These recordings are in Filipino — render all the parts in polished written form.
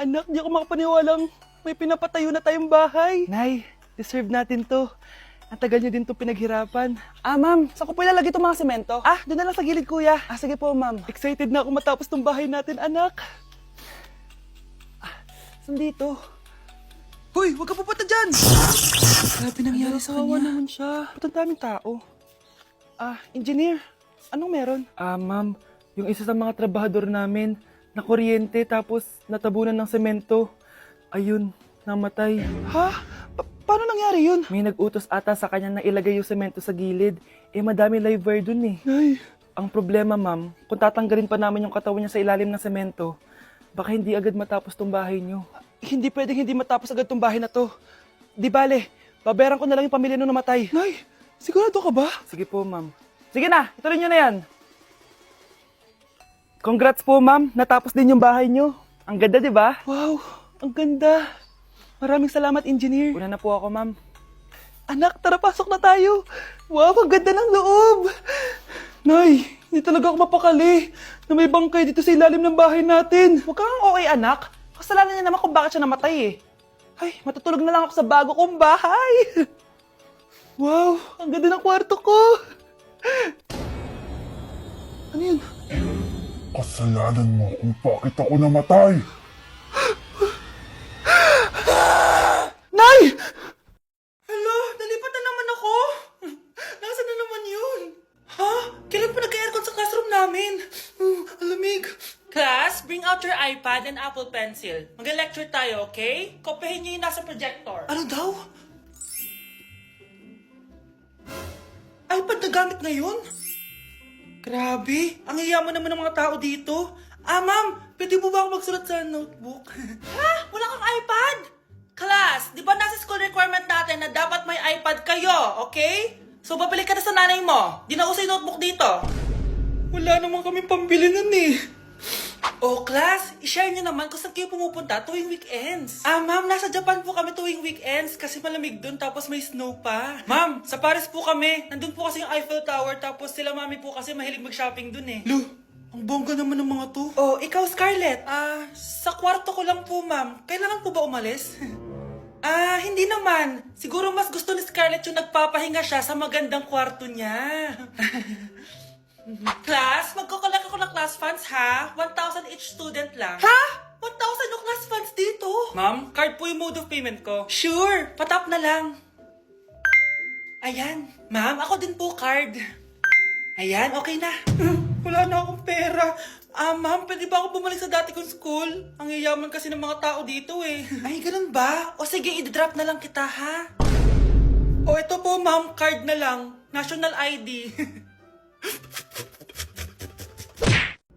Anak, di ako makapaniwalang may pinapatayo na tayong bahay. Nay, deserve natin to. Ang tagal niyo din to pinaghirapan. Ma'am, saan ko po ilalagay itong mga semento? Doon na lang sa gilid, kuya. Sige po, ma'am. Excited na ako matapos tong bahay natin, anak. Saan dito? Hoy, huwag ka pupunta dyan! Grabe nangyari sa Kawawa kanya. naman siya. Ba't ang daming tao? Engineer, anong meron? Ma'am, yung isa sa mga trabahador namin, na kuryente tapos natabunan ng semento. Ayun, namatay. Ha? Paano nangyari yun? May nag-utos ata sa kanya na ilagay yung semento sa gilid. Madami live wire dun eh. Ay. Ang problema, ma'am, kung tatanggalin pa namin yung katawan niya sa ilalim ng semento, baka hindi agad matapos tong bahay niyo. Hindi pwedeng hindi matapos agad tong bahay na to. Di bale, babayaran ko na lang yung pamilya nung namatay. Nay, sigurado ka ba? Sige po, ma'am. Sige na, ituloy niyo na yan. Congrats po, ma'am. Natapos din yung bahay niyo. Ang ganda, di ba? Wow, ang ganda. Maraming salamat, engineer. Una na po ako, ma'am. Anak, tara, pasok na tayo. Wow, ang ganda ng loob. Nay, hindi talaga ako mapakali na may bangkay dito sa ilalim ng bahay natin. Huwag kang okay, anak. Kasalanan niya naman kung bakit siya namatay eh. Ay, matutulog na lang ako sa bago kong bahay. Wow, ang ganda ng kwarto ko. Ano yun? Kasalanan mo kung bakit ako namatay. Nay! Hello, nalipat na naman ako. Nasaan na naman yun? Ha? Kailan pa nagka-aircon sa classroom namin? Alamig. Class, bring out your iPad and Apple Pencil. Mag-lecture tayo, okay? Kopyahin niyo yung nasa projector. Ano daw? iPad na gamit ngayon? Grabe, ang yayaman naman ng mga tao dito. Ma'am, pwede mo ba ako magsulat sa notebook? Ha? Wala kang iPad? Class, di ba nasa school requirement natin na dapat may iPad kayo, okay? So, babalik ka na sa nanay mo. Di na uso yung notebook dito. Wala naman kami pambili nun eh. Oh, class, i-share nyo naman kung saan kayo pumupunta tuwing weekends. Ma'am, nasa Japan po kami tuwing weekends kasi malamig dun tapos may snow pa. Ma'am, sa Paris po kami. Nandun po kasi yung Eiffel Tower tapos sila mami po kasi mahilig mag-shopping dun eh. Lu, ang bongga naman ng mga to. Oh, ikaw Scarlett. Sa kwarto ko lang po, ma'am. Kailangan po ba umalis? Hindi naman. Siguro mas gusto ni Scarlett yung nagpapahinga siya sa magandang kwarto niya. Class, magkukulak ako ng class funds ha. 1,000 each student lang. Ha? 1,000 yung class funds dito. Ma'am, card po yung mode of payment ko. Sure, patap na lang. Ayan. Ma'am, ako din po card. Ayan, okay na. Wala na akong pera. Ma'am, pwede ba ako bumalik sa dati kong school? Ang yayaman kasi ng mga tao dito eh. Ay, ganun ba? O sige, i-drop na lang kita ha. O ito po ma'am, card na lang. National ID.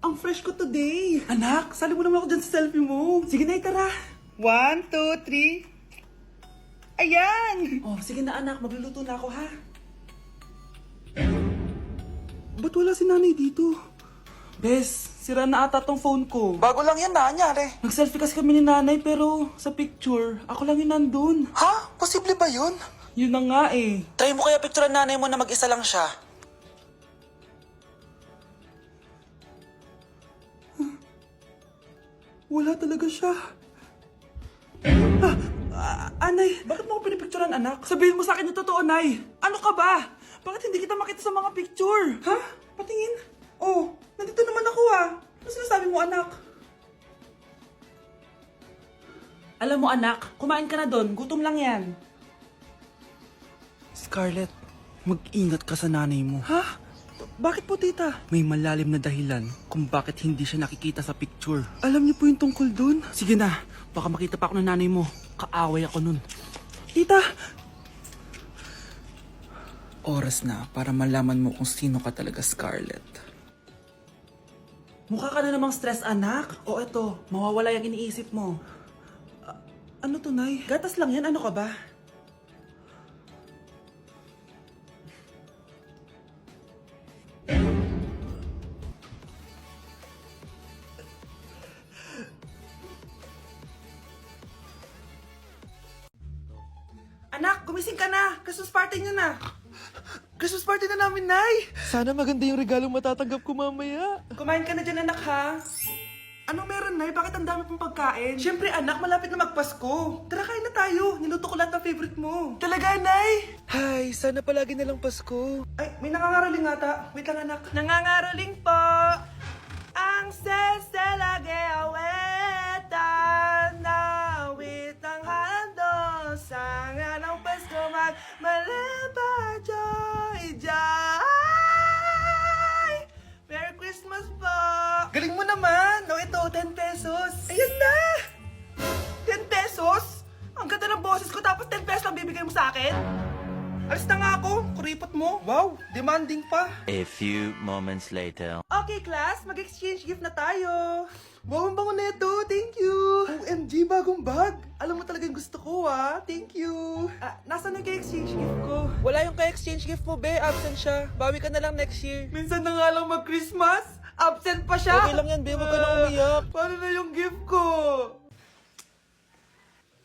Ang fresh ko today. Anak, sali mo naman ako dyan sa selfie mo. Sige na, tara. 1, 2, 3. Ayan! Oh, sige na anak, magluluto na ako ha. Ba't wala si nanay dito? Bes, sira na ata tong phone ko. Bago lang yan, nangyari. Nag-selfie kasi kami ni nanay pero sa picture, ako lang yung nandun. Ha? Posible ba yun? Yun na nga eh. Try mo kaya picture nanay mo na mag-isa lang siya. Wala talaga siya. Anay, bakit mo ako pinipicturean, anak? Sabihin mo sa akin yung totoo, Nay. Ano ka ba? Bakit hindi kita makita sa mga picture? Ha? Patingin? Oh, nandito naman ako Ano sinasabi mo, anak? Alam mo anak, kumain ka na doon. Gutom lang yan. Scarlett, mag-ingat ka sa nanay mo. Ha? Bakit po, tita? May malalim na dahilan kung bakit hindi siya nakikita sa picture. Alam niyo po yung tungkol dun? Sige na, baka makita pa ako ng nanay mo. Kaaway ako nun. Tita! Oras na para malaman mo kung sino ka talaga, Scarlett. Mukha ka na namang stress anak. O eto, mawawala yung iniisip mo. Ano to, Nay? Gatas lang yan, ano ka ba? Anak, gumising ka na. Christmas party niyo na. Christmas party na namin, Nay! Sana maganda yung regalong matatanggap ko mamaya. Kumain ka na dyan, anak, ha? Ano meron, Nay? Bakit ang dami pong pagkain? Siyempre, anak, malapit na magpasko. Tara, kain na tayo. Niluto ko lahat ng favorite mo. Talaga, Nay? Hay, sana palagi na lang Pasko. Ay, may nangangaraling ata. Wait lang, anak. Nangangaraling po. Ang seselage awetan na awit ang handog sa nga ng Pasko magmalaba joy joy. Merry Christmas po! Galing mo naman! No, ito, 10 pesos. Ayan na! 10 pesos? Ang ganda ng boses ko tapos 10 pesos lang bibigay mo sa akin? Alis na nga ako, kuripot mo. Wow, demanding pa. A few moments later. Okay, class, mag-exchange gift na tayo. Wow, ang bango nito. Thank you. OMG, bagong bag. Alam mo talagang gusto ko, ah. Thank you. Nasaan yung kay-exchange gift ko? Wala yung kay-exchange gift mo, be. Absent siya. Bawi ka na lang next year. Minsan na nga lang mag-Christmas. Absent pa siya. Okay lang yan, be. Huwag ka na umiyak. Paano na yung gift ko?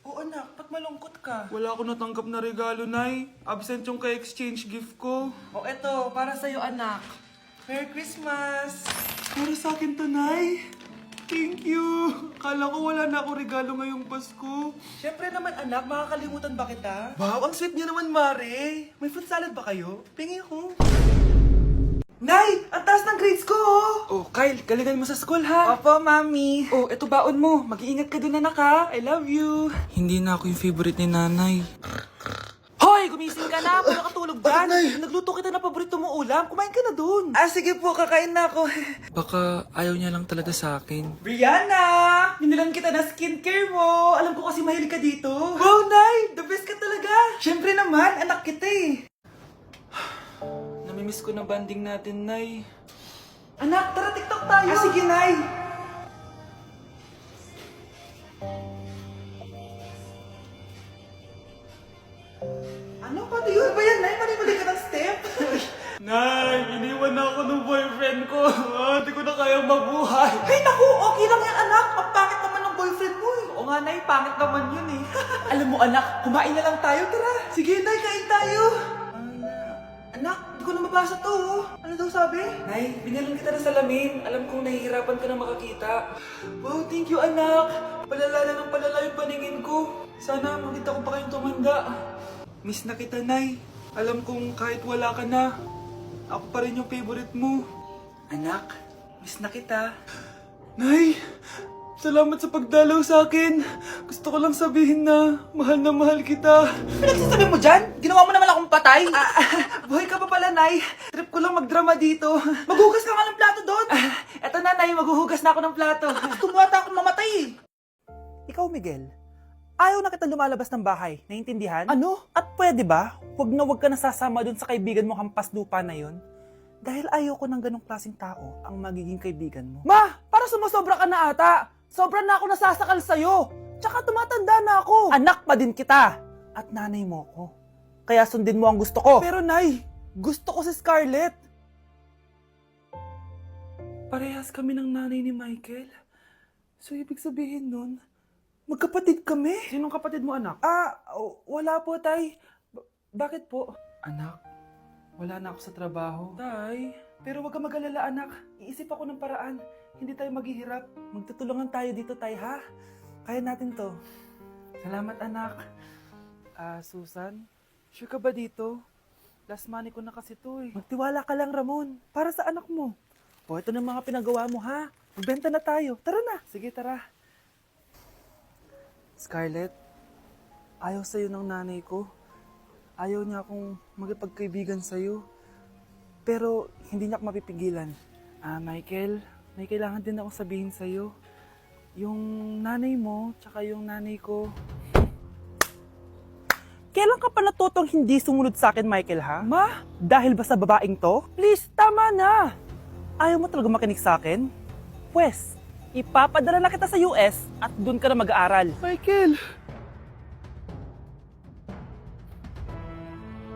Oo, anak. Ba't malungkot ka? Wala ako natanggap na regalo, Nay. Absent yung kay-exchange gift ko. O, eto. Para sa'yo, anak. Merry Christmas! Para sa akin to, Nay. Thank you! Kala ko wala na ako regalo ngayong Pasko. Siyempre naman, anak. Makakalimutan ba kita? Wow, ang sweet niyo naman, Mare. May fruit salad ba kayo? Pingi ko. Nay! Ang taas ng grades ko, oh! Oh, Kyle, galingan mo sa school, ha? Opo, Mami. Oh, eto baon mo. Mag-iingat ka dun, anak, ha? I love you. Hindi na ako yung favorite ni nanay. Hoy! Gumising ka na! Wala ka tulog dyan! Nagluto kita na paborito mo ulam. Kumain ka na dun. Sige po, kakain na ako. Baka ayaw niya lang talaga sa akin. Brianna! Binilan kita na skincare mo. Alam ko kasi mahilig ka dito. Wow, Nay! The best ka talaga! Siyempre naman, anak kita eh. Namimiss ko na banding natin, Nay. Anak, tara TikTok tayo! Sige, Nay! Ano? Pati yun ba yan, Nay? Mali-mali ka ng step? Nay, iniwan na ako ng boyfriend ko. Hindi ko na kayang mabuhay. Ay, naku! Okay lang yan, anak. Ang pangit naman ng boyfriend mo eh. Oo nga, Nay. Pangit naman yun eh. Alam mo, anak, kumain na lang tayo. Tara. Sige, Nay. Kain tayo. Anak, hindi ko na mabasa to. Oh. Ano daw sabi? Nay, binalan kita ng salamin. Alam kong nahihirapan ka na makakita. Wow, thank you, anak. Palala na ng palala yung paningin ko. Sana makita ko pa kayong tumanda. Miss na kita, Nay. Alam kong kahit wala ka na, ako pa rin yung favorite mo. Anak, miss na kita. Nay, salamat sa pagdalaw sa akin. Gusto ko lang sabihin na mahal kita. Pinagsasabi mo dyan? Ginawa mo naman akong patay. Buhay ka pa pala, Nay. Trip ko lang magdrama dito. Maghugas ka nga ng plato doon. Eto na, Nay. Maghuhugas na ako ng plato. Tumata akong mamatay eh. Ikaw, Miguel. Ayaw na kita lumalabas ng bahay. Naiintindihan? Ano? At pwede ba? Huwag ka nasasama dun sa kaibigan mo hampas lupa na yon. Dahil ayaw ko ng ganong klaseng tao ang magiging kaibigan mo. Ma! Para sumusobra ka na ata! Sobra na ako nasasakal sa'yo! Tsaka tumatanda na ako! Anak pa din kita! At nanay mo ko. Kaya sundin mo ang gusto ko. Pero Nay, gusto ko si Scarlett. Parehas kami ng nanay ni Michael. So ibig sabihin nun, magkapatid kami? Sinong kapatid mo, anak? Wala po, Tay. Bakit po? Anak, wala na ako sa trabaho. Tay, pero wag ka mag-alala, anak. Iisip ako ng paraan. Hindi tayo maghihirap. Magtutulungan tayo dito, Tay, ha? Kaya natin to. Salamat, anak. Susan, sure ka ba dito? Last money ko na kasi to, eh. Magtiwala ka lang, Ramon. Para sa anak mo. O, ito na mga pinagawa mo, ha? Magbenta na tayo. Tara na. Sige, tara. Scarlett, ayaw sa'yo ng nanay ko. Ayaw niya akong magipagkaibigan sa'yo. Pero hindi niya ako mapipigilan. Michael, may kailangan din akong sabihin sa'yo. Yung nanay mo, tsaka yung nanay ko. Kailan ka pa natutong hindi sumunod sa akin, Michael, ha? Ma, dahil ba sa babaeng to? Please, tama na! Ayaw mo talaga makinig sa akin? Pwes, ipapadala na kita sa US at doon ka na mag-aaral. Michael!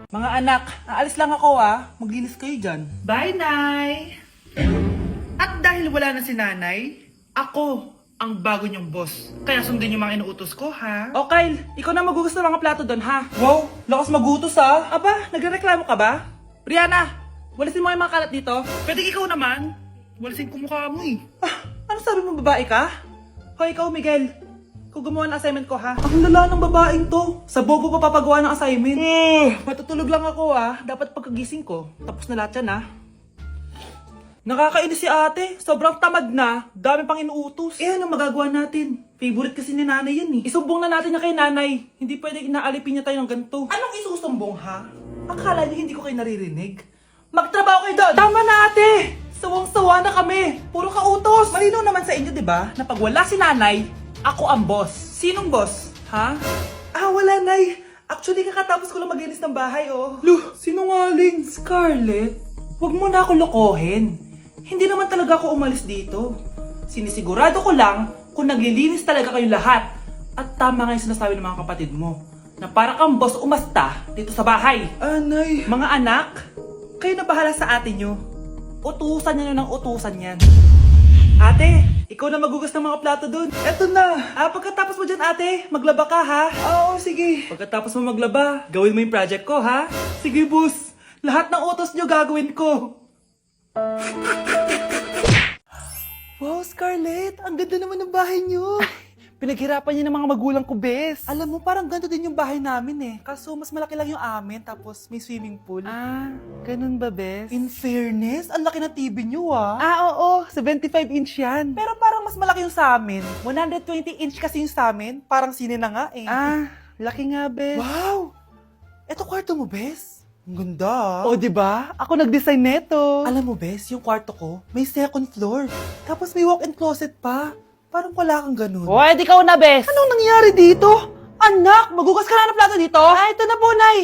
Mga anak, aalis lang ako Maglinis kayo dyan. Bye, Nay! At dahil wala na si Nanay, ako ang bago niyong boss. Kaya sundin yung mga inuutos ko, ha? O Kyle, ikaw na maghugas ng mga plato doon, ha? Wow, lakas magutos, ha? Aba, nagrereklamo ka ba? Brianna, walisin mo yung mga kalat dito. Pwede ikaw naman. Walisin ko mukha mo, eh. Ano sabi mo babae ka? Hoy, ikaw, Miguel. Ikaw gumawa ng assignment ko, ha? Ang lala ng babaeng to. Sa bobo pa papagawa ng assignment. Matutulog lang ako, Dapat pagkagising ko, tapos na lahat yan, Nakakainis si ate. Sobrang tamad na. Dami pang inuutos. Eh, ano magagawa natin? Favorite kasi ni nanay yan, Isumbong na natin niya kay nanay. Hindi pwede inaalipin niya tayo ng ganito. Anong isusumbong, ha? Akala niyo hindi ko kayo naririnig? Magtrabaho kayo doon! Tama na, ate! Sawang-sawa na kami. Puro kautos. Malinaw naman sa inyo, di ba? Na pag wala si nanay, ako ang boss. Sinong boss? Ha? Wala, nay. Actually, kakatapos ko lang maglinis ng bahay, Luh, sinungaling. Scarlett, wag mo na ako lokohin. Hindi naman talaga ako umalis dito. Sinisigurado ko lang kung naglilinis talaga kayo lahat. At tama nga yung sinasabi ng mga kapatid mo. Na para kang boss umasta dito sa bahay. Anay. Mga anak, kayo na bahala sa ate nyo. Utusan nyo ng utusan yan. Ate, ikaw na magugas ng mga plato dun. Eto na. Pagkatapos mo dyan, ate, maglaba ka, ha? Oo, sige. Pagkatapos mo maglaba, gawin mo yung project ko, ha? Sige, boss. Lahat ng utos nyo gagawin ko. Wow, Scarlett, ang ganda naman ng bahay niyo. Pinaghirapan niya ng mga magulang ko, bes. Alam mo, parang ganito din yung bahay namin, Kaso, mas malaki lang yung amin, tapos may swimming pool. Ganun ba, bes? In fairness, ang laki na TV nyo, Oo, 75-inch yan. Pero parang mas malaki yung sa amin. 120-inch kasi yung sa amin. Parang sine na nga, Laki nga, bes. Wow! Eto kwarto mo, bes? Ang ganda, O, di ba? Ako nag-design neto. Alam mo, bes, yung kwarto ko, may second floor. Tapos may walk-in closet pa. Parang wala kang ganun. Hoy, di ka na, bes. Anong nangyari dito? Anak, magugas ka na ng plato dito? Ito na po, Nay.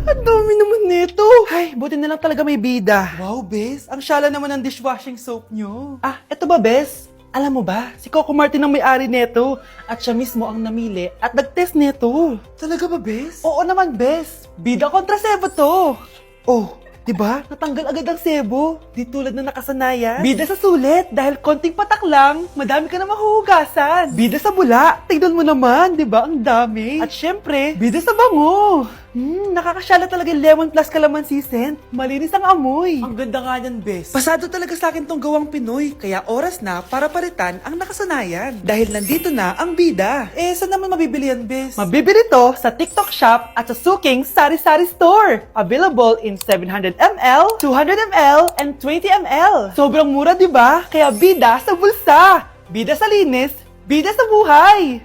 Ang dami naman neto. Ay, buti na lang talaga may bida. Wow, bes, ang syala naman ng dishwashing soap nyo. Eto ba, bes? Alam mo ba, si Coco Martin ang may-ari neto. At siya mismo ang namili at nag-test neto. Talaga ba, bes? Oo naman, bes. Bida kontra sebo to. Oh, di ba? Natanggal agad ang sebo. Di tulad na nakasanayan. Bida sa sulit dahil konting patak lang, madami ka na mahuhugasan. Bida sa bula, tignan mo naman, di ba? Ang dami. At syempre, bida sa bango. Nakakasyala talaga yung lemon plus calamansi scent. Malinis ang amoy. Ang ganda nga niyan, bes. Pasado talaga sa akin tong gawang Pinoy, kaya oras na para palitan ang nakasanayan. Dahil nandito na ang bida. Saan naman mabibili yan, bes? Mabibili to sa TikTok Shop at sa Suking Sari Sari Store. Available in 700ml, 200ml, and 20ml. Sobrang mura, di ba? Kaya bida sa bulsa. Bida sa linis, bida sa buhay.